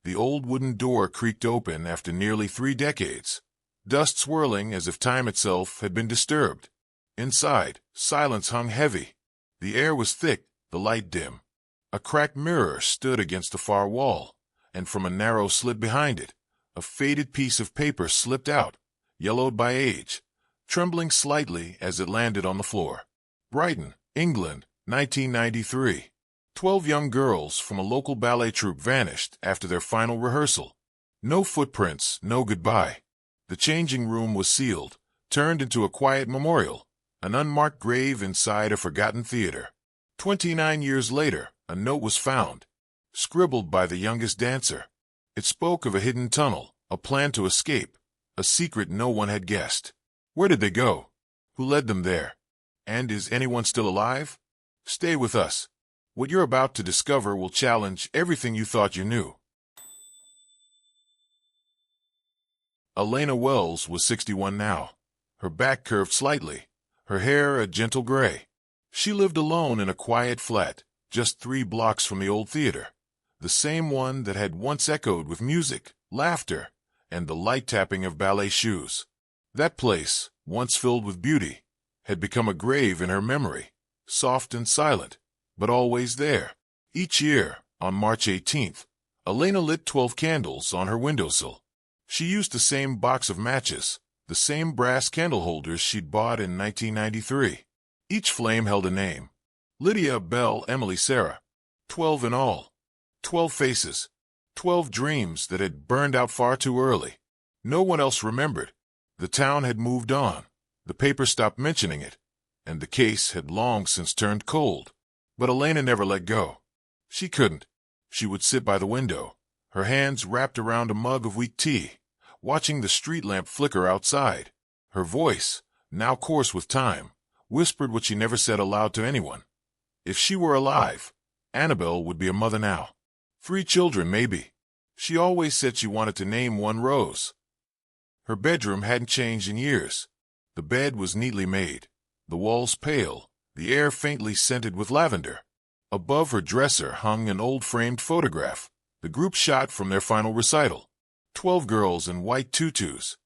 The old wooden door creaked open after nearly 3 decades, dust swirling as if time itself had been disturbed. Inside, silence hung heavy. The air was thick, the light dim. A cracked mirror stood against the far wall, and from a narrow slit behind it, a faded piece of paper slipped out, yellowed by age, trembling slightly as it landed on the floor. Brighton, England, 1993. 12 young girls from a local ballet troupe vanished after their final rehearsal. No footprints, no goodbye. The changing room was sealed, turned into a quiet memorial, an unmarked grave inside a forgotten theater. 29 years later, a note was found, scribbled by the youngest dancer. It spoke of a hidden tunnel, a plan to escape, a secret no one had guessed. Where did they go? Who led them there? And is anyone still alive? Stay with us. What you're about to discover will challenge everything you thought you knew. Elena Wells was 61 now. Her back curved slightly, her hair a gentle gray. She lived alone in a quiet flat, just 3 blocks from the old theater, the same one that had once echoed with music, laughter, and the light tapping of ballet shoes. That place, once filled with beauty, had become a grave in her memory, soft and silent, but always there. Each year, on March 18th, Elena lit 12 candles on her windowsill. She used the same box of matches, the same brass candle holders she'd bought in 1993. Each flame held a name. Lydia, Belle, Emily, Sarah. 12 in all. 12 faces. 12 dreams that had burned out far too early. No one else remembered. The town had moved on. The paper stopped mentioning it, and the case had long since turned cold. But Elena never let go. She couldn't. She would sit by the window, her hands wrapped around a mug of weak tea, watching the street lamp flicker outside. Her voice, now coarse with time, whispered what she never said aloud to anyone. If she were alive, Annabelle would be a mother now. 3 children, maybe. She always said she wanted to name one Rose. Her bedroom hadn't changed in years. The bed was neatly made, the walls pale, the air faintly scented with lavender. Above her dresser hung an old framed photograph, the group shot from their final recital. 12 girls in white tutus,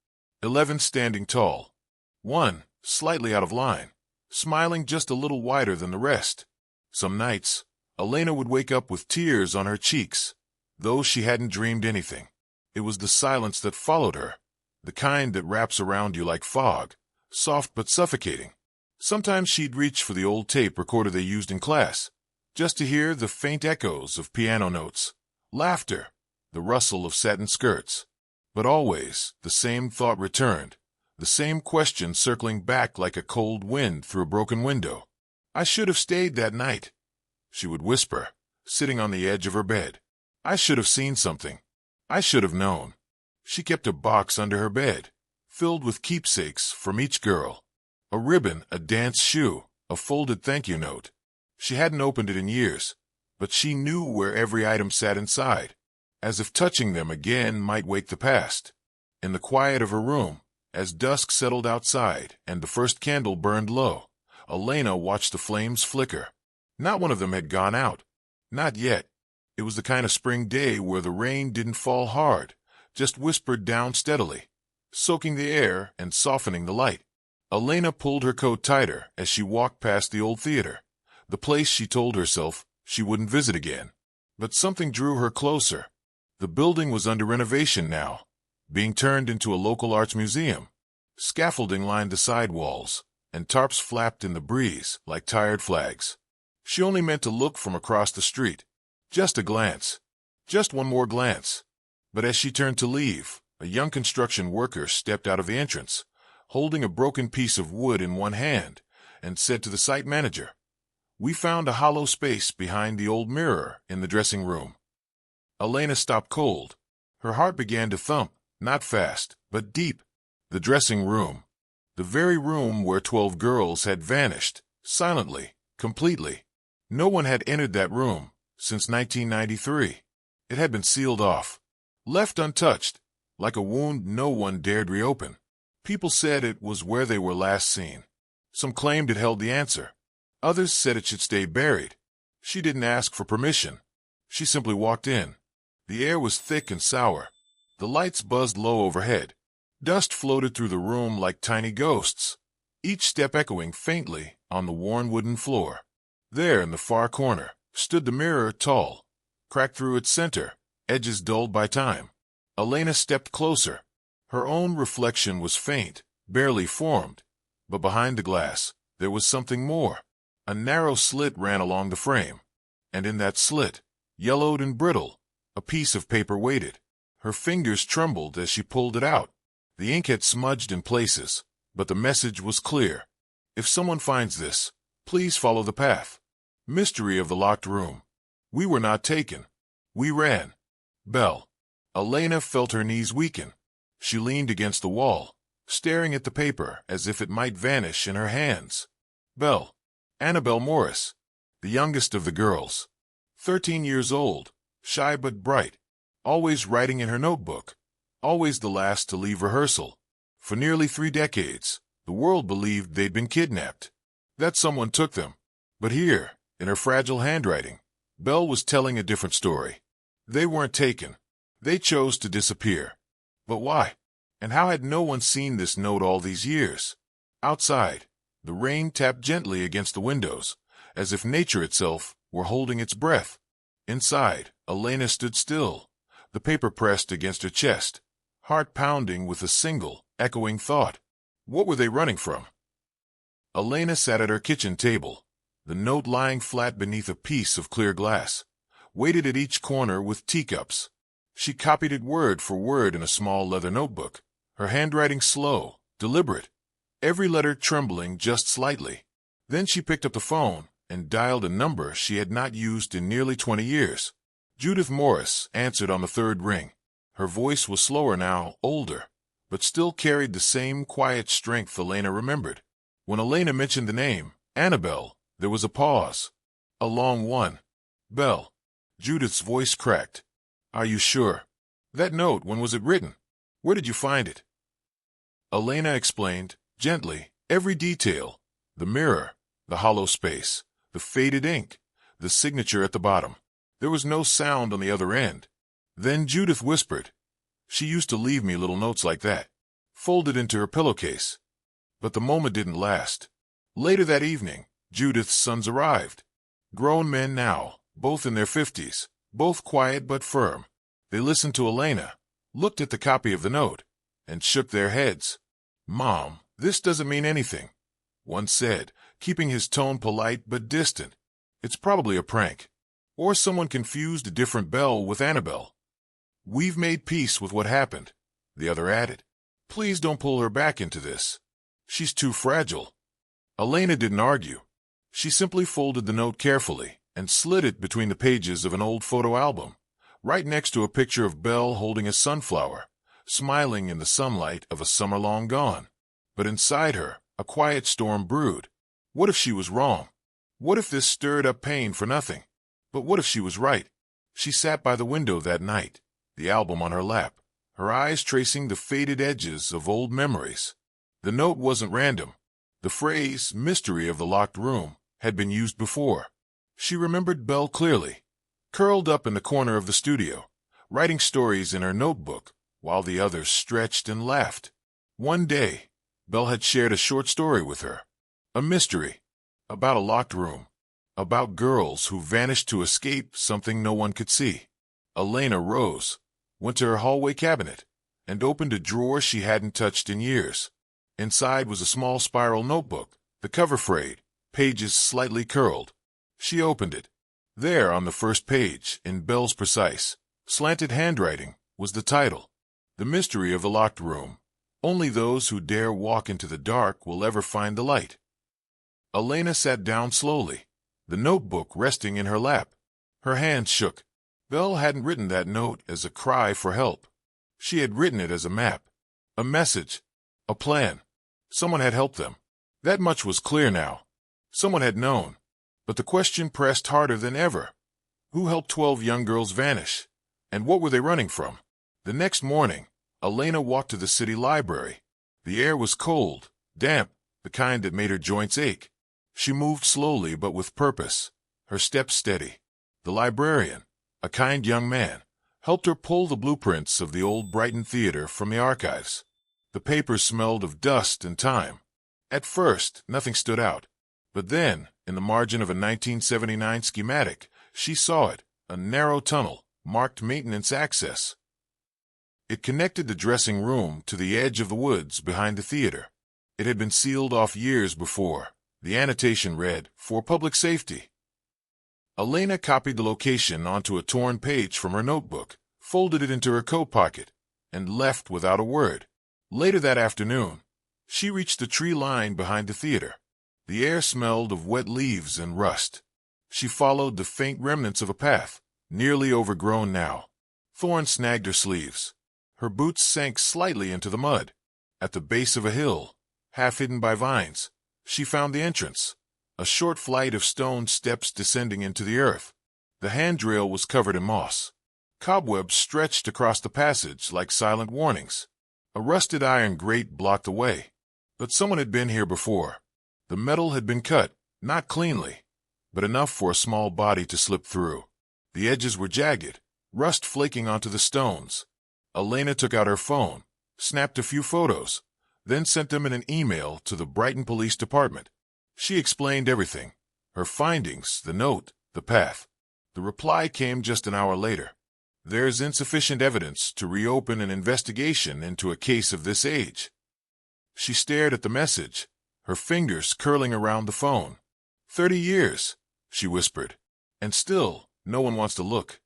11 standing tall, 1 slightly out of line, smiling just a little wider than the rest. Some nights, Elena would wake up with tears on her cheeks, though she hadn't dreamed anything. It was the silence that followed her, the kind that wraps around you like fog, soft but suffocating. Sometimes she'd reach for the old tape recorder they used in class, just to hear the faint echoes of piano notes, laughter, the rustle of satin skirts. But always, the same thought returned, the same question circling back like a cold wind through a broken window. I should have stayed that night, she would whisper, sitting on the edge of her bed. I should have seen something. I should have known. She kept a box under her bed, filled with keepsakes from each girl. A ribbon, a dance shoe, a folded thank you note. She hadn't opened it in years, but she knew where every item sat inside, as if touching them again might wake the past. In the quiet of her room, as dusk settled outside and the first candle burned low, Elena watched the flames flicker. Not one of them had gone out. Not yet. It was the kind of spring day where the rain didn't fall hard, just whispered down steadily, soaking the air and softening the light. Elena pulled her coat tighter as she walked past the old theater, the place she told herself she wouldn't visit again. But something drew her closer. The building was under renovation now, being turned into a local arts museum. Scaffolding lined the side walls, and tarps flapped in the breeze like tired flags. She only meant to look from across the street. Just a glance. Just one more glance. But as she turned to leave, a young construction worker stepped out of the entrance, holding a broken piece of wood in one hand, and said to the site manager, "We found a hollow space behind the old mirror in the dressing room." Elena stopped cold. Her heart began to thump, not fast, but deep. The dressing room. The very room where 12 girls had vanished, silently, completely. No one had entered that room since 1993. It had been sealed off, left untouched, like a wound no one dared reopen. People said it was where they were last seen. Some claimed it held the answer. Others said it should stay buried. She didn't ask for permission. She simply walked in. The air was thick and sour. The lights buzzed low overhead. Dust floated through the room like tiny ghosts, each step echoing faintly on the worn wooden floor. There, in the far corner, stood the mirror, tall, cracked through its center, edges dulled by time. Elena stepped closer. Her own reflection was faint, barely formed, but behind the glass, there was something more. A narrow slit ran along the frame, and in that slit, yellowed and brittle, a piece of paper waited. Her fingers trembled as she pulled it out. The ink had smudged in places, but the message was clear. If someone finds this, please follow the path. Mystery of the locked room. We were not taken. We ran. Belle. Elena felt her knees weaken. She leaned against the wall, staring at the paper as if it might vanish in her hands. Belle. Annabelle Morris, the youngest of the girls. 13 years old, shy but bright, always writing in her notebook, always the last to leave rehearsal. For nearly 3 decades, the world believed they'd been kidnapped, that someone took them. But here, in her fragile handwriting, Belle was telling a different story. They weren't taken. They chose to disappear. But why? And how had no one seen this note all these years? Outside, the rain tapped gently against the windows, as if nature itself were holding its breath. Inside, Elena stood still, the paper pressed against her chest, heart pounding with a single, echoing thought. What were they running from? Elena sat at her kitchen table, the note lying flat beneath a piece of clear glass, weighted at each corner with teacups. She copied it word for word in a small leather notebook, her handwriting slow, deliberate, every letter trembling just slightly. Then she picked up the phone and dialed a number she had not used in nearly 20 years. Judith Morris answered on the 3rd ring. Her voice was slower now, older, but still carried the same quiet strength Elena remembered. When Elena mentioned the name, Annabelle, there was a pause. A long one. Belle. Judith's voice cracked. Are you sure? That note, when was it written? Where did you find it? Elena explained, gently, every detail. The mirror, the hollow space, the faded ink, the signature at the bottom. There was no sound on the other end. Then Judith whispered. She used to leave me little notes like that, folded into her pillowcase. But the moment didn't last. Later that evening, Judith's sons arrived. Grown men now, both in their 50s, both quiet but firm. They listened to Elena, looked at the copy of the note, and shook their heads. Mom, this doesn't mean anything, one said, keeping his tone polite but distant. It's probably a prank. Or someone confused a different Belle with Annabelle. We've made peace with what happened, the other added. Please don't pull her back into this. She's too fragile. Elena didn't argue. She simply folded the note carefully and slid it between the pages of an old photo album, right next to a picture of Belle holding a sunflower, smiling in the sunlight of a summer long gone. But inside her, a quiet storm brewed. What if she was wrong? What if this stirred up pain for nothing? But what if she was right? She sat by the window that night, the album on her lap, her eyes tracing the faded edges of old memories. The note wasn't random. The phrase, mystery of the locked room, had been used before. She remembered Belle clearly, curled up in the corner of the studio, writing stories in her notebook while the others stretched and laughed. One day, Belle had shared a short story with her, a mystery, about a locked room, about girls who vanished to escape something no one could see. Elena rose, went to her hallway cabinet, and opened a drawer she hadn't touched in years. Inside was a small spiral notebook, the cover frayed, pages slightly curled. She opened it. There, on the first page, in Belle's precise, slanted handwriting, was the title, The Mystery of the Locked Room. Only those who dare walk into the dark will ever find the light. Elena sat down slowly, the notebook resting in her lap. Her hands shook. Belle hadn't written that note as a cry for help. She had written it as a map, a message, a plan. Someone had helped them. That much was clear now. Someone had known. But the question pressed harder than ever. Who helped 12 young girls vanish? And what were they running from? The next morning, Elena walked to the city library. The air was cold, damp, the kind that made her joints ache. She moved slowly but with purpose, her steps steady. The librarian, a kind young man, helped her pull the blueprints of the old Brighton Theater from the archives. The papers smelled of dust and time. At first, nothing stood out. But then, in the margin of a 1979 schematic, she saw it, a narrow tunnel, marked maintenance access. It connected the dressing room to the edge of the woods behind the theater. It had been sealed off years before. The annotation read, "For public safety." Elena copied the location onto a torn page from her notebook, folded it into her coat pocket, and left without a word. Later that afternoon, she reached the tree line behind the theater. The air smelled of wet leaves and rust. She followed the faint remnants of a path, nearly overgrown now. Thorns snagged her sleeves. Her boots sank slightly into the mud. At the base of a hill, half hidden by vines, she found the entrance, a short flight of stone steps descending into the earth. The handrail was covered in moss. Cobwebs stretched across the passage like silent warnings. A rusted iron grate blocked the way. But someone had been here before. The metal had been cut, not cleanly, but enough for a small body to slip through. The edges were jagged, rust flaking onto the stones. Elena took out her phone, snapped a few photos, then sent them in an email to the Brighton Police Department. She explained everything, her findings, the note, the path. The reply came just an hour later. There's insufficient evidence to reopen an investigation into a case of this age. She stared at the message, her fingers curling around the phone. 30 years, she whispered, and still no one wants to look.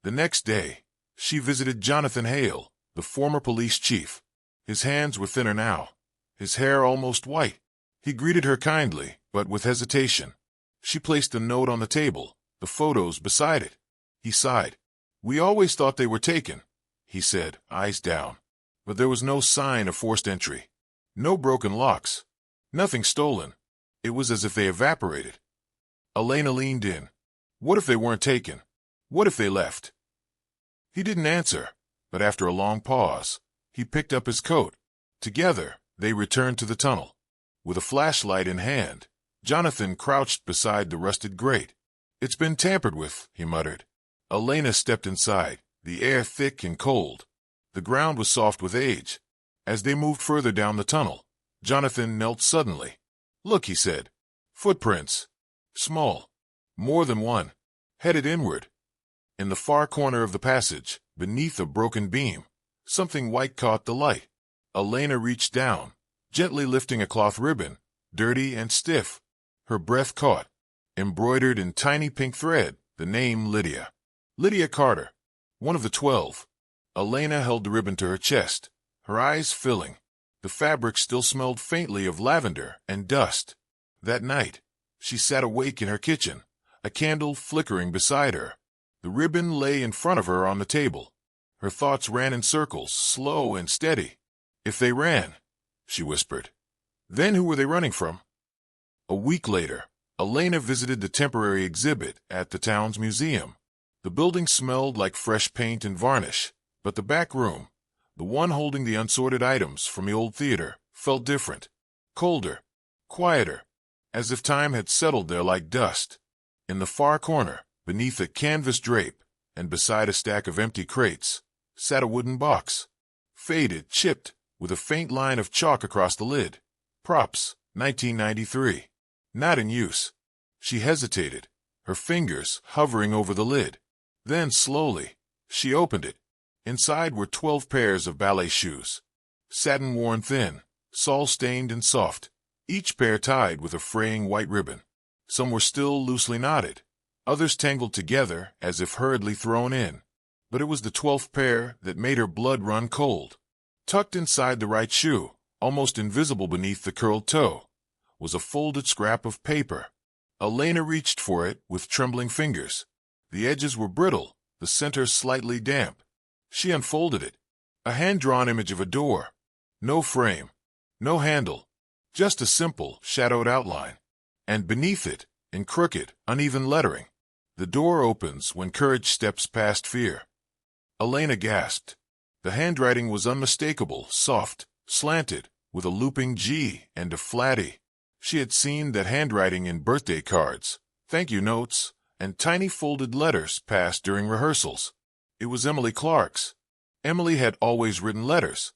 The next day, she visited Jonathan Hale, the former police chief. His hands were thinner now, his hair almost white. He greeted her kindly, but with hesitation. She placed a note on the table, the photos beside it. He sighed. "We always thought they were taken," he said, eyes down. But there was no sign of forced entry. No broken locks. Nothing stolen. It was as if they evaporated. Elena leaned in. What if they weren't taken? What if they left? He didn't answer, but after a long pause, he picked up his coat. Together, they returned to the tunnel. With a flashlight in hand, Jonathan crouched beside the rusted grate. "It's been tampered with," he muttered. Elena stepped inside, the air thick and cold. The ground was soft with age. As they moved further down the tunnel, Jonathan knelt suddenly. "Look," he said. "Footprints. Small. More than one. Headed inward." In the far corner of the passage, beneath a broken beam, something white caught the light. Elena reached down, gently lifting a cloth ribbon, dirty and stiff. Her breath caught. Embroidered in tiny pink thread, the name Lydia. Lydia Carter, one of the 12. Elena held the ribbon to her chest, her eyes filling. The fabric still smelled faintly of lavender and dust. That night, she sat awake in her kitchen, a candle flickering beside her. The ribbon lay in front of her on the table. Her thoughts ran in circles, slow and steady. If they ran, she whispered, then who were they running from? A week later, Elena visited the temporary exhibit at the town's museum. The building smelled like fresh paint and varnish, but the back room, the one holding the unsorted items from the old theater, felt different, colder, quieter, as if time had settled there like dust. In the far corner, beneath a canvas drape, and beside a stack of empty crates, sat a wooden box, faded, chipped, with a faint line of chalk across the lid. Props, 1993. Not in use. She hesitated, her fingers hovering over the lid. Then, slowly, she opened it. Inside were 12 pairs of ballet shoes. Satin worn thin, sole-stained and soft, each pair tied with a fraying white ribbon. Some were still loosely knotted, others tangled together as if hurriedly thrown in. But it was the 12th pair that made her blood run cold. Tucked inside the right shoe, almost invisible beneath the curled toe, was a folded scrap of paper. Elena reached for it with trembling fingers. The edges were brittle, the center slightly damp. She unfolded it. A hand-drawn image of a door. No frame, no handle, just a simple, shadowed outline. And beneath it, in crooked, uneven lettering, "The door opens when courage steps past fear." Elena gasped. The handwriting was unmistakable, soft, slanted, with a looping G and a flat E. She had seen that handwriting in birthday cards, thank you notes, and tiny folded letters passed during rehearsals. It was Emily Clark's. Emily had always written letters.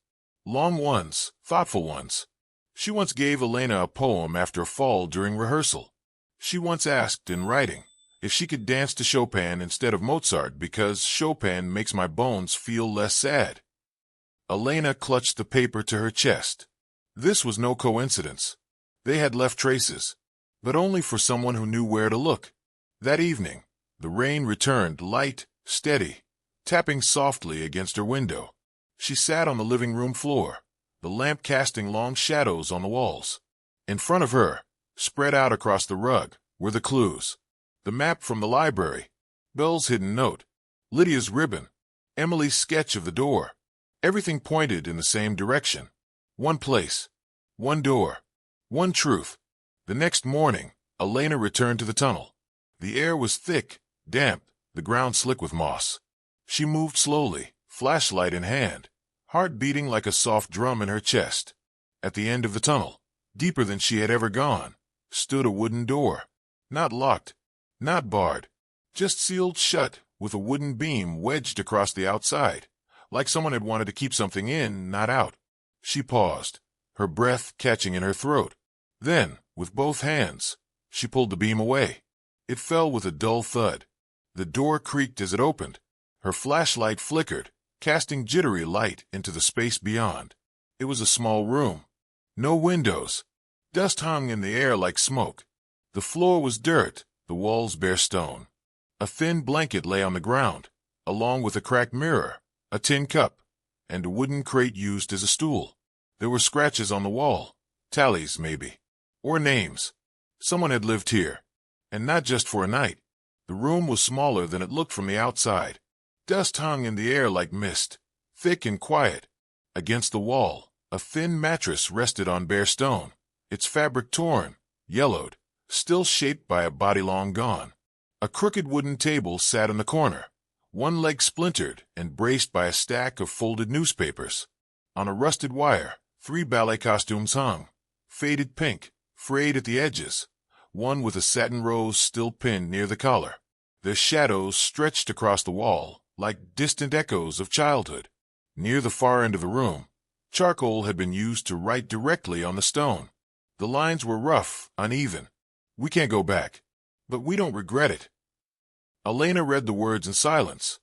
Long ones, thoughtful ones. She once gave Elena a poem after a fall during rehearsal. She once asked, in writing, if she could dance to Chopin instead of Mozart because Chopin makes my bones feel less sad. Elena clutched the paper to her chest. This was no coincidence. They had left traces, but only for someone who knew where to look. That evening, the rain returned, light, steady, tapping softly against her window. She sat on the living room floor, the lamp casting long shadows on the walls. In front of her, spread out across the rug, were the clues. The map from the library, Belle's hidden note, Lydia's ribbon, Emily's sketch of the door. Everything pointed in the same direction. One place, one door, one truth. The next morning, Elena returned to the tunnel. The air was thick, damp, the ground slick with moss. She moved slowly, flashlight in hand, heart beating like a soft drum in her chest. At the end of the tunnel, deeper than she had ever gone, stood a wooden door. Not locked, not barred, just sealed shut with a wooden beam wedged across the outside, like someone had wanted to keep something in, not out. She paused, her breath catching in her throat. Then, with both hands, she pulled the beam away. It fell with a dull thud. The door creaked as it opened. Her flashlight flickered, casting jittery light into the space beyond. It was a small room. No windows. Dust hung in the air like smoke. The floor was dirt, the walls bare stone. A thin blanket lay on the ground, along with a cracked mirror, a tin cup, and a wooden crate used as a stool. There were scratches on the wall, tallies maybe, or names. Someone had lived here, and not just for a night. The room was smaller than it looked from the outside. Dust hung in the air like mist, thick and quiet. Against the wall, a thin mattress rested on bare stone, its fabric torn, yellowed, still shaped by a body long gone. A crooked wooden table sat in the corner, one leg splintered and braced by a stack of folded newspapers. On a rusted wire, 3 ballet costumes hung, faded pink, frayed at the edges, one with a satin rose still pinned near the collar. Their shadows stretched across the wall like distant echoes of childhood. Near the far end of the room, charcoal had been used to write directly on the stone. The lines were rough, uneven. We can't go back, but we don't regret it. Elena read the words in silence.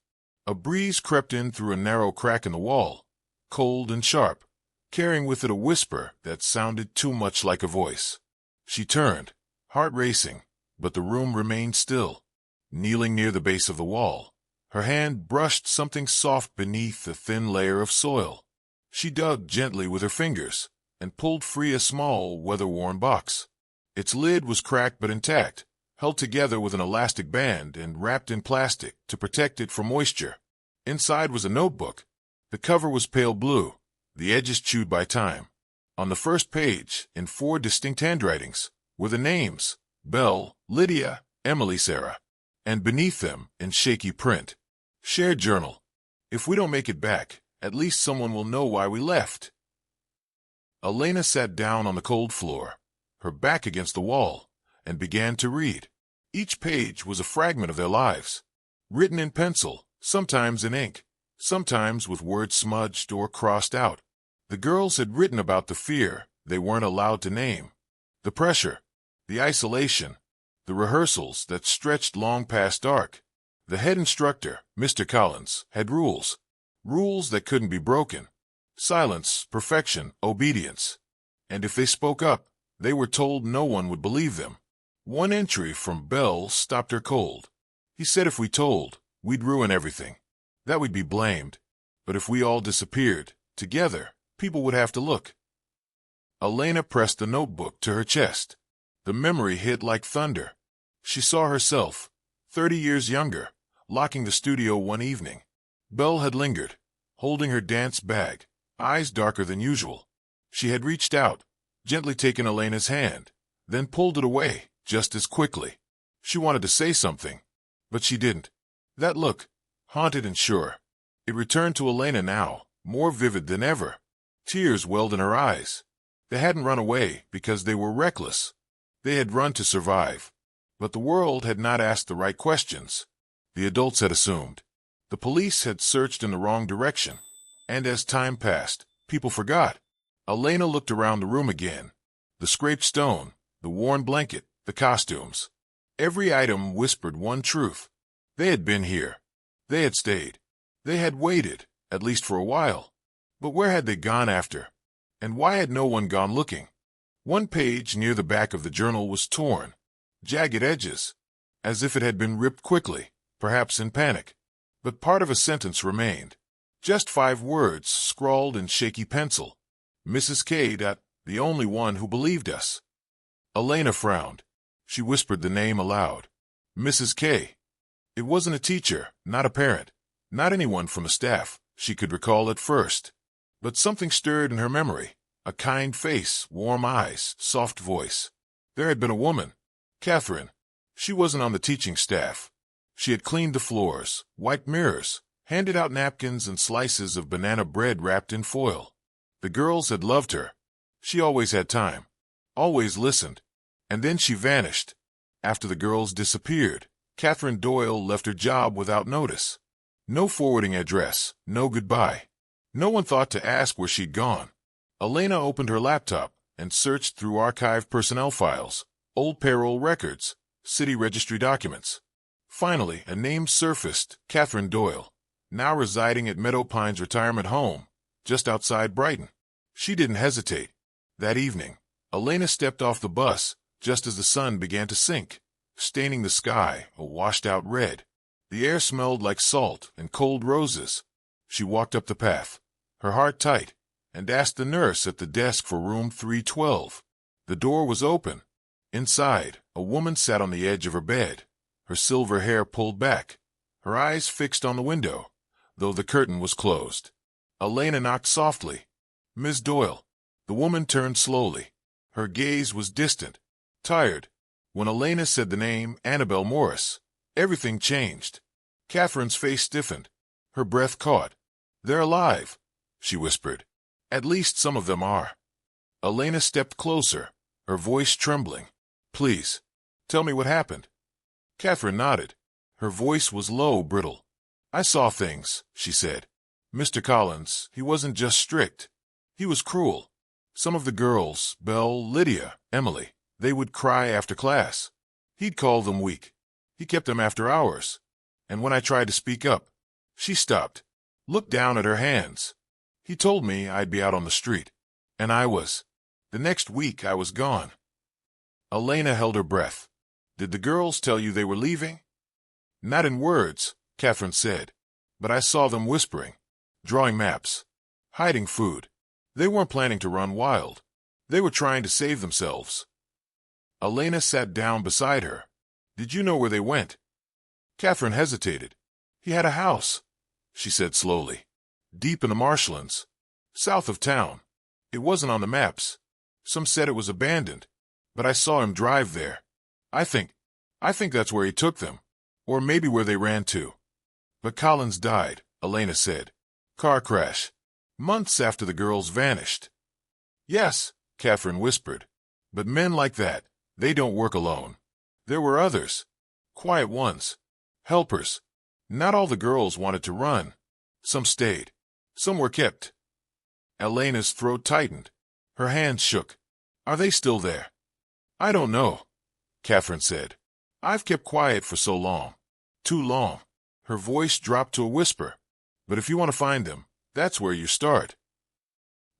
A breeze crept in through a narrow crack in the wall, cold and sharp, carrying with it a whisper that sounded too much like a voice. She turned, heart racing, but the room remained still. Kneeling near the base of the wall, her hand brushed something soft beneath a thin layer of soil. She dug gently with her fingers and pulled free a small, weather-worn box. Its lid was cracked but intact, held together with an elastic band and wrapped in plastic to protect it from moisture. Inside was a notebook. The cover was pale blue, the edges chewed by time. On the first page, in 4 distinct handwritings, were the names, Belle, Lydia, Emily, Sarah, and beneath them, in shaky print, shared journal. If we don't make it back, at least someone will know why we left. Elena sat down on the cold floor, her back against the wall, and began to read. Each page was a fragment of their lives, written in pencil, sometimes in ink, sometimes with words smudged or crossed out. The girls had written about the fear they weren't allowed to name, the pressure, the isolation, the rehearsals that stretched long past dark. The head instructor, Mr. Collins, had rules that couldn't be broken. Silence, perfection, obedience. And if they spoke up, they were told no one would believe them. One entry from Belle stopped her cold. He said if we told, we'd ruin everything, that we'd be blamed. But if we all disappeared, together, people would have to look. Elena pressed the notebook to her chest. The memory hit like thunder. She saw herself, 30 years younger, locking the studio one evening. Belle had lingered, holding her dance bag, eyes darker than usual. She had reached out, gently taken Elena's hand, then pulled it away just as quickly. She wanted to say something, but she didn't. That look, haunted and sure, it returned to Elena now, more vivid than ever. Tears welled in her eyes. They hadn't run away because they were reckless. They had run to survive. But the world had not asked the right questions. The adults had assumed. The police had searched in the wrong direction, and as time passed, people forgot. Elena looked around the room again. The scraped stone, the worn blanket, the costumes. Every item whispered one truth. They had been here. They had stayed. They had waited, at least for a while. But where had they gone after? And why had no one gone looking? One page near the back of the journal was torn, jagged edges, as if it had been ripped quickly, perhaps in panic. But part of a sentence remained. Just 5 words scrawled in shaky pencil. Mrs. K. The only one who believed us. Elena frowned. She whispered the name aloud. Mrs. K. It wasn't a teacher, not a parent, not anyone from the staff, she could recall at first. But something stirred in her memory. A kind face, warm eyes, soft voice. There had been a woman, Catherine. She wasn't on the teaching staff. She had cleaned the floors, wiped mirrors, handed out napkins and slices of banana bread wrapped in foil. The girls had loved her. She always had time, always listened. And then she vanished. After the girls disappeared, Catherine Doyle left her job without notice. No forwarding address, no goodbye. No one thought to ask where she'd gone. Elena opened her laptop and searched through archived personnel files, old payroll records, city registry documents. Finally, a name surfaced, Catherine Doyle, now residing at Meadow Pines Retirement Home, just outside Brighton. She didn't hesitate. That evening, Elena stepped off the bus just as the sun began to sink, staining the sky a washed-out red. The air smelled like salt and cold roses. She walked up the path, her heart tight, and asked the nurse at the desk for room 312. The door was open. Inside, a woman sat on the edge of her bed, her silver hair pulled back, her eyes fixed on the window, though the curtain was closed. Elena knocked softly. Miss Doyle. The woman turned slowly. Her gaze was distant, tired. When Elena said the name Annabelle Morris, everything changed. Catherine's face stiffened. Her breath caught. They're alive, she whispered. At least some of them are. Elena stepped closer, her voice trembling. Please, tell me what happened. Catherine nodded. Her voice was low, brittle. I saw things, she said. Mr. Collins, he wasn't just strict. He was cruel. Some of the girls, Belle, Lydia, Emily, they would cry after class. He'd call them weak. He kept them after hours. And when I tried to speak up, she stopped, looked down at her hands. He told me I'd be out on the street. And I was. The next week I was gone. Elena held her breath. Did the girls tell you they were leaving? Not in words, Catherine said. But I saw them whispering, drawing maps, hiding food. They weren't planning to run wild. They were trying to save themselves. Elena sat down beside her. Did you know where they went? Catherine hesitated. He had a house, she said slowly, deep in the marshlands, south of town. It wasn't on the maps. Some said it was abandoned, but I saw him drive there. I think that's where he took them, or maybe where they ran to. But Collins died, Elena said. Car crash. Months after the girls vanished. Yes, Catherine whispered. But men like that, they don't work alone. There were others. Quiet ones. Helpers. Not all the girls wanted to run. Some stayed. Some were kept. Elena's throat tightened. Her hands shook. Are they still there? I don't know, Catherine said. I've kept quiet for so long. Too long. Her voice dropped to a whisper. But if you want to find them, that's where you start.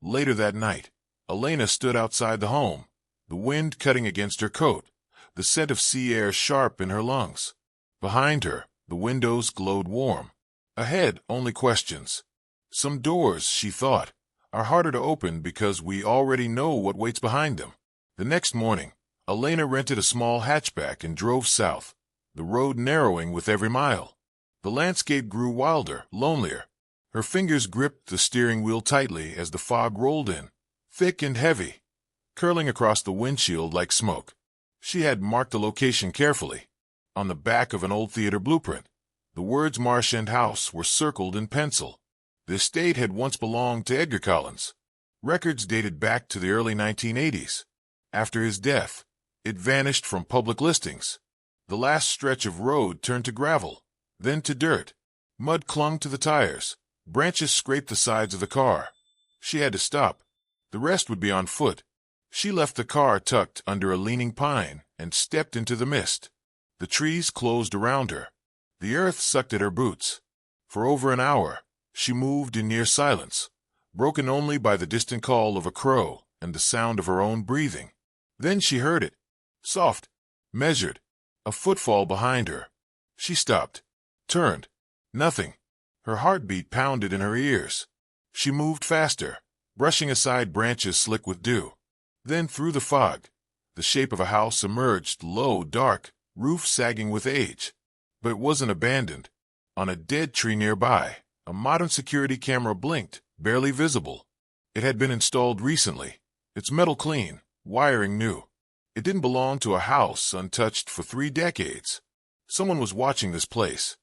Later that night, Elena stood outside the home, the wind cutting against her coat, the scent of sea air sharp in her lungs. Behind her, the windows glowed warm. Ahead, only questions. Some doors, she thought, are harder to open because we already know what waits behind them. The next morning, Elena rented a small hatchback and drove south, the road narrowing with every mile. The landscape grew wilder, lonelier. Her fingers gripped the steering wheel tightly as the fog rolled in, thick and heavy, curling across the windshield like smoke. She had marked the location carefully. On the back of an old theater blueprint, the words Marsh End House were circled in pencil. The estate had once belonged to Edgar Collins. Records dated back to the early 1980s. After his death, it vanished from public listings. The last stretch of road turned to gravel, then to dirt. Mud clung to the tires. Branches scraped the sides of the car. She had to stop. The rest would be on foot. She left the car tucked under a leaning pine and stepped into the mist. The trees closed around her. The earth sucked at her boots. For over an hour, she moved in near silence, broken only by the distant call of a crow and the sound of her own breathing. Then she heard it. Soft, measured, a footfall behind her. She stopped, turned. Nothing. Her heartbeat pounded in her ears. She moved faster, brushing aside branches slick with dew. Then through the fog, the shape of a house emerged, low, dark, roof sagging with age. But it wasn't abandoned. On a dead tree nearby, a modern security camera blinked, barely visible. It had been installed recently, its metal clean, wiring new. It didn't belong to a house untouched for 3 decades. Someone was watching this place.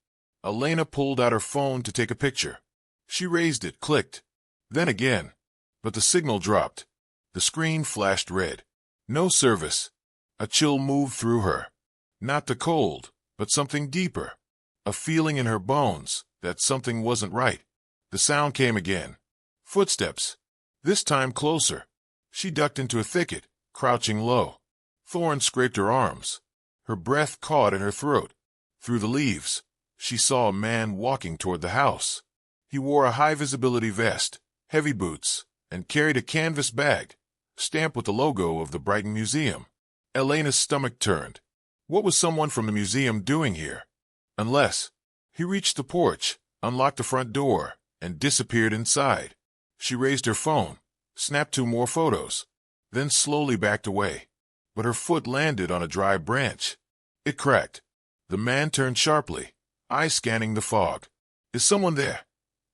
Elena pulled out her phone to take a picture. She raised it, clicked. Then again. But the signal dropped. The screen flashed red. No service. A chill moved through her. Not the cold, but something deeper. A feeling in her bones that something wasn't right. The sound came again. Footsteps. This time closer. She ducked into a thicket, crouching low. Thorns scraped her arms. Her breath caught in her throat. Through the leaves, she saw a man walking toward the house. He wore a high-visibility vest, heavy boots, and carried a canvas bag, stamped with the logo of the Brighton Museum. Elena's stomach turned. What was someone from the museum doing here? Unless he reached the porch, unlocked the front door, and disappeared inside. She raised her phone, snapped 2 more photos, then slowly backed away. But her foot landed on a dry branch. It cracked. The man turned sharply, eyes scanning the fog. "Is someone there?"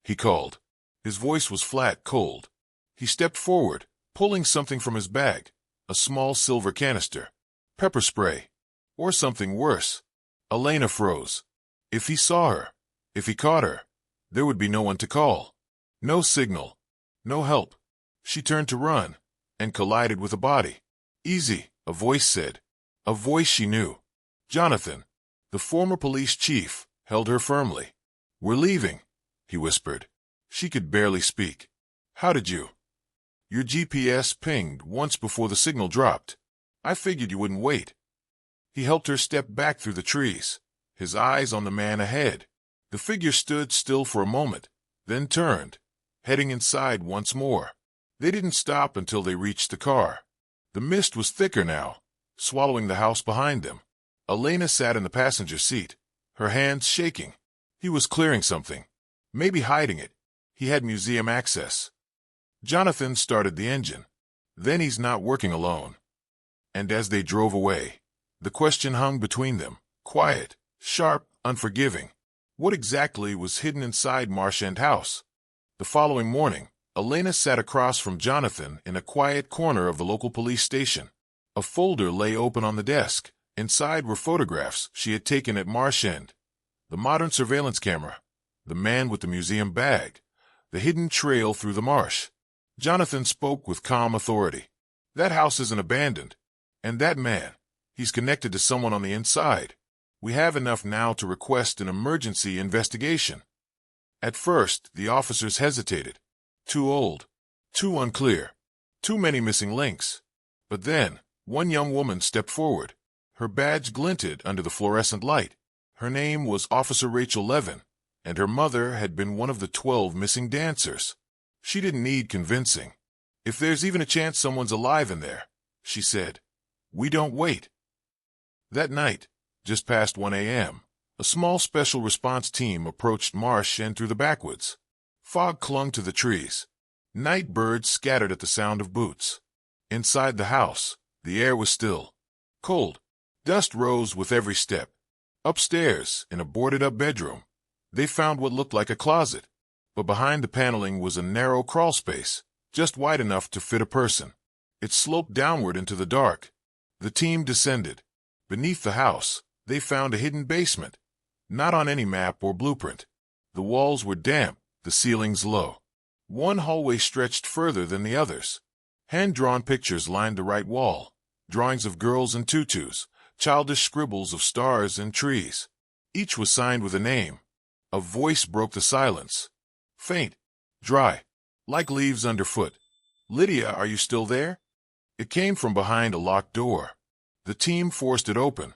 he called. His voice was flat, cold. He stepped forward, pulling something from his bag, a small silver canister. Pepper spray. Or something worse. Elena froze. If he saw her, if he caught her, there would be no one to call. No signal. No help. She turned to run, and collided with a body. "Easy," a voice said. A voice she knew. Jonathan, the former police chief, held her firmly. "We're leaving," he whispered. She could barely speak. "How did you?" "Your GPS pinged once before the signal dropped. I figured you wouldn't wait." He helped her step back through the trees, his eyes on the man ahead. The figure stood still for a moment, then turned, heading inside once more. They didn't stop until they reached the car. The mist was thicker now, swallowing the house behind them. Elena sat in the passenger seat, her hands shaking. He was clearing something, maybe hiding it. He had museum access. Jonathan started the engine. Then he's not working alone. And as they drove away, the question hung between them, quiet, sharp, unforgiving. What exactly was hidden inside Marsh End House? The following morning, Elena sat across from Jonathan in a quiet corner of the local police station. A folder lay open on the desk. Inside were photographs she had taken at Marsh End. The modern surveillance camera, the man with the museum bag, the hidden trail through the marsh. Jonathan spoke with calm authority. "That house isn't abandoned. And that man, he's connected to someone on the inside. We have enough now to request an emergency investigation." At first, the officers hesitated. Too old. Too unclear. Too many missing links. But then, one young woman stepped forward. Her badge glinted under the fluorescent light. Her name was Officer Rachel Levin, and her mother had been one of the 12 missing dancers. She didn't need convincing. "If there's even a chance someone's alive in there," she said, "we don't wait." That night, just past 1 a.m., a small special response team approached Marsh End through the backwoods. Fog clung to the trees. Night birds scattered at the sound of boots. Inside the house, the air was still. Cold. Dust rose with every step. Upstairs, in a boarded-up bedroom, they found what looked like a closet, but behind the paneling was a narrow crawl space, just wide enough to fit a person. It sloped downward into the dark. The team descended. Beneath the house, they found a hidden basement, not on any map or blueprint. The walls were damp, the ceilings low. One hallway stretched further than the others. Hand-drawn pictures lined the right wall, drawings of girls in tutus, childish scribbles of stars and trees. Each was signed with a name. A voice broke the silence. Faint, dry, like leaves underfoot. "Lydia, are you still there?" It came from behind a locked door. The team forced it open.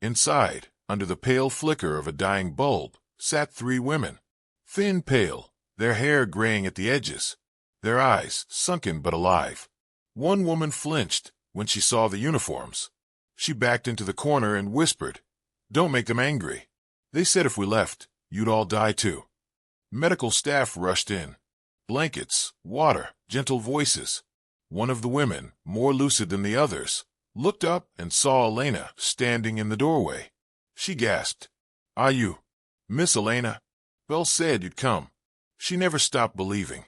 Inside, under the pale flicker of a dying bulb, sat 3 women. Thin, pale, their hair graying at the edges, their eyes sunken but alive. One woman flinched when she saw the uniforms. She backed into the corner and whispered, "Don't make them angry. They said if we left, you'd all die too." Medical staff rushed in. Blankets, water, gentle voices. One of the women, more lucid than the others, looked up and saw Elena standing in the doorway. She gasped, "Are you Miss Elena? Belle said you'd come." She never stopped believing.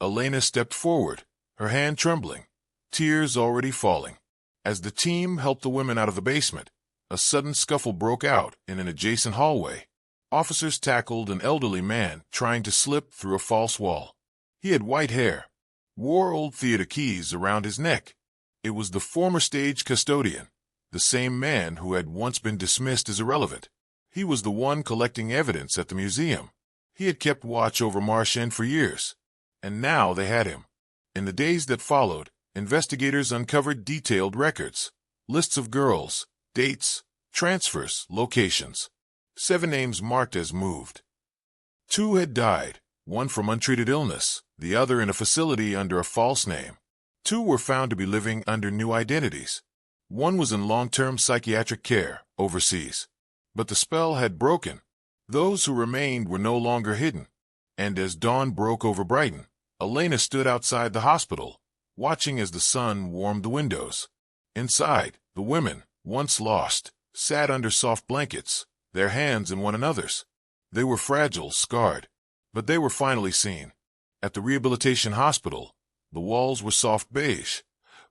Elena stepped forward, her hand trembling, tears already falling. As the team helped the women out of the basement, a sudden scuffle broke out in an adjacent hallway. Officers tackled an elderly man trying to slip through a false wall. He had white hair, wore old theater keys around his neck. It was the former stage custodian, the same man who had once been dismissed as irrelevant. He was the one collecting evidence at the museum. He had kept watch over Marchand for years, and now they had him. In the days that followed, investigators uncovered detailed records, lists of girls, dates, transfers, locations. 7 names marked as moved. 2 had died, one from untreated illness, the other in a facility under a false name. 2 were found to be living under new identities. One was in long-term psychiatric care overseas. But the spell had broken. Those who remained were no longer hidden. And as dawn broke over Brighton, Elena stood outside the hospital, watching as the sun warmed the windows. Inside, the women, once lost, sat under soft blankets, their hands in one another's. They were fragile, scarred, but they were finally seen. At the rehabilitation hospital, the walls were soft beige,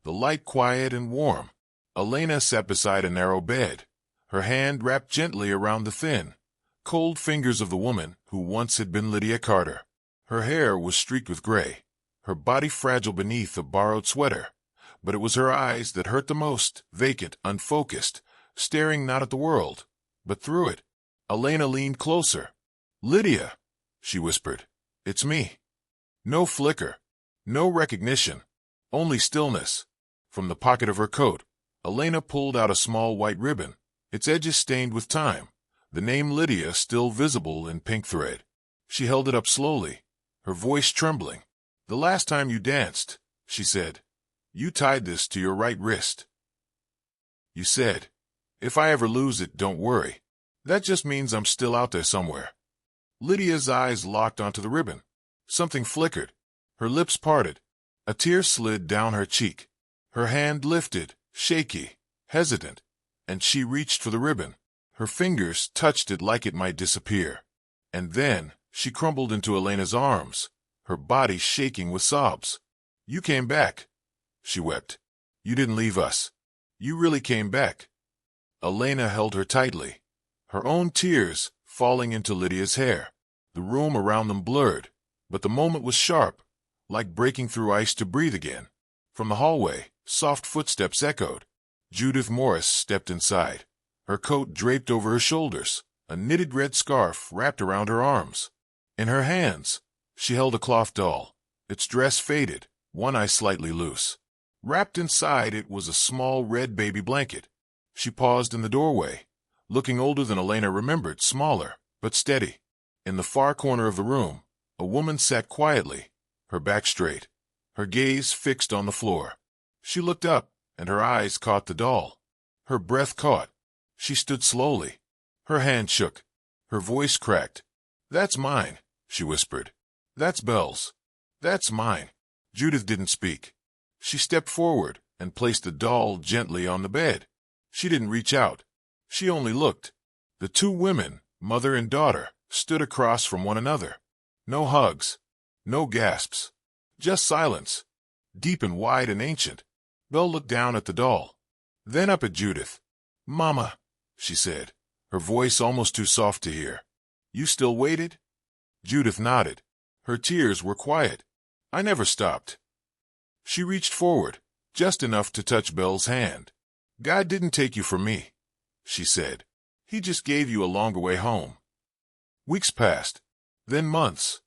the light quiet and warm. Elena sat beside a narrow bed, her hand wrapped gently around the thin, cold fingers of the woman who once had been Lydia Carter. Her hair was streaked with gray, her body fragile beneath a borrowed sweater, but it was her eyes that hurt the most, vacant, unfocused, staring not at the world, but through it. Elena leaned closer. "Lydia," she whispered, "it's me." No flicker, no recognition, only stillness. From the pocket of her coat, Elena pulled out a small white ribbon, its edges stained with time, the name Lydia still visible in pink thread. She held it up slowly, her voice trembling. "The last time you danced," she said, "you tied this to your right wrist. You said, if I ever lose it, don't worry. That just means I'm still out there somewhere." Lydia's eyes locked onto the ribbon. Something flickered. Her lips parted. A tear slid down her cheek. Her hand lifted, shaky, hesitant, and she reached for the ribbon. Her fingers touched it like it might disappear. And then she crumbled into Elena's arms, her body shaking with sobs. "You came back," she wept. "You didn't leave us. You really came back." Elena held her tightly, her own tears falling into Lydia's hair. The room around them blurred, but the moment was sharp, like breaking through ice to breathe again. From the hallway, soft footsteps echoed. Judith Morris stepped inside, her coat draped over her shoulders, a knitted red scarf wrapped around her arms. In her hands, she held a cloth doll, its dress faded, one eye slightly loose. Wrapped inside it was a small red baby blanket. She paused in the doorway, looking older than Elena remembered, smaller, but steady. In the far corner of the room, a woman sat quietly, her back straight, her gaze fixed on the floor. She looked up, and her eyes caught the doll. Her breath caught. She stood slowly. Her hand shook. Her voice cracked. "That's mine," she whispered. "That's Belle's. That's mine." Judith didn't speak. She stepped forward and placed the doll gently on the bed. She didn't reach out. She only looked. The 2 women, mother and daughter, stood across from one another. No hugs, no gasps, just silence, deep and wide and ancient. Belle looked down at the doll, then up at Judith. "Mama," she said, her voice almost too soft to hear. "You still waited?" Judith nodded. Her tears were quiet. "I never stopped." She reached forward, just enough to touch Belle's hand. "God didn't take you from me," she said. "He just gave you a longer way home." Weeks passed, then months.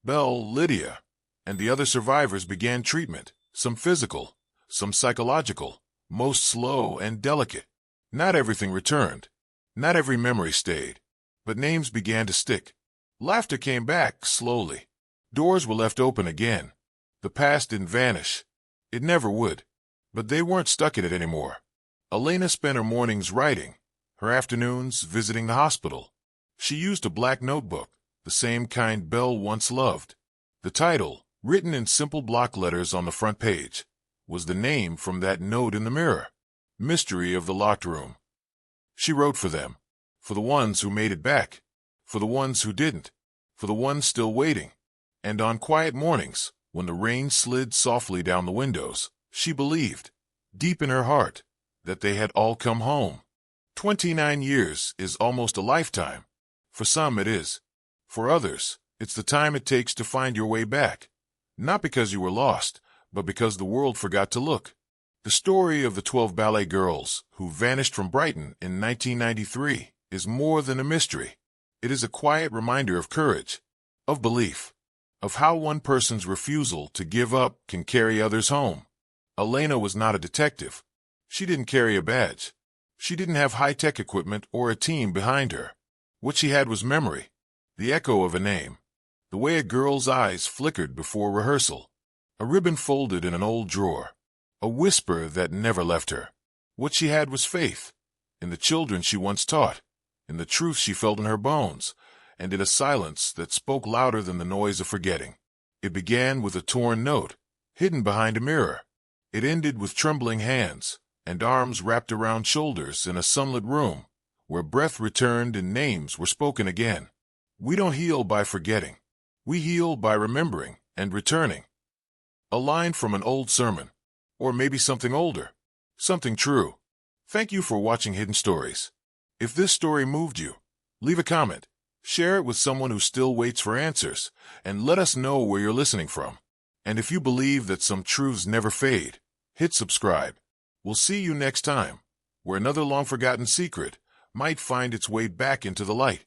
Belle, Lydia, and the other survivors began treatment, some physical, some psychological, most slow and delicate. Not everything returned. Not every memory stayed. But names began to stick. Laughter came back slowly. Doors were left open again. The past didn't vanish. It never would. But they weren't stuck in it anymore. Elena spent her mornings writing, her afternoons visiting the hospital. She used a black notebook, the same kind Belle once loved. The title, written in simple block letters on the front page, was the name from that note in the mirror. Mystery of the Locked Room. She wrote for them, for the ones who made it back, for the ones who didn't, for the ones still waiting. And on quiet mornings, when the rain slid softly down the windows, she believed, deep in her heart, that they had all come home. 29 years is almost a lifetime. For some it is. For others, it's the time it takes to find your way back. Not because you were lost, but because the world forgot to look. The story of the 12 ballet girls who vanished from Brighton in 1993 is more than a mystery. It is a quiet reminder of courage, of belief, of how one person's refusal to give up can carry others home. Elena was not a detective. She didn't carry a badge. She didn't have high-tech equipment or a team behind her. What she had was memory, the echo of a name, the way a girl's eyes flickered before rehearsal, a ribbon folded in an old drawer, a whisper that never left her. What she had was faith, in the children she once taught, in the truth she felt in her bones, and in a silence that spoke louder than the noise of forgetting. It began with a torn note, hidden behind a mirror. It ended with trembling hands and arms wrapped around shoulders in a sunlit room, where breath returned and names were spoken again. We don't heal by forgetting. We heal by remembering and returning. A line from an old sermon, or maybe something older, something true. Thank you for watching Hidden Stories. If this story moved you, leave a comment, share it with someone who still waits for answers, and let us know where you're listening from. And if you believe that some truths never fade, hit subscribe. We'll see you next time, where another long-forgotten secret might find its way back into the light.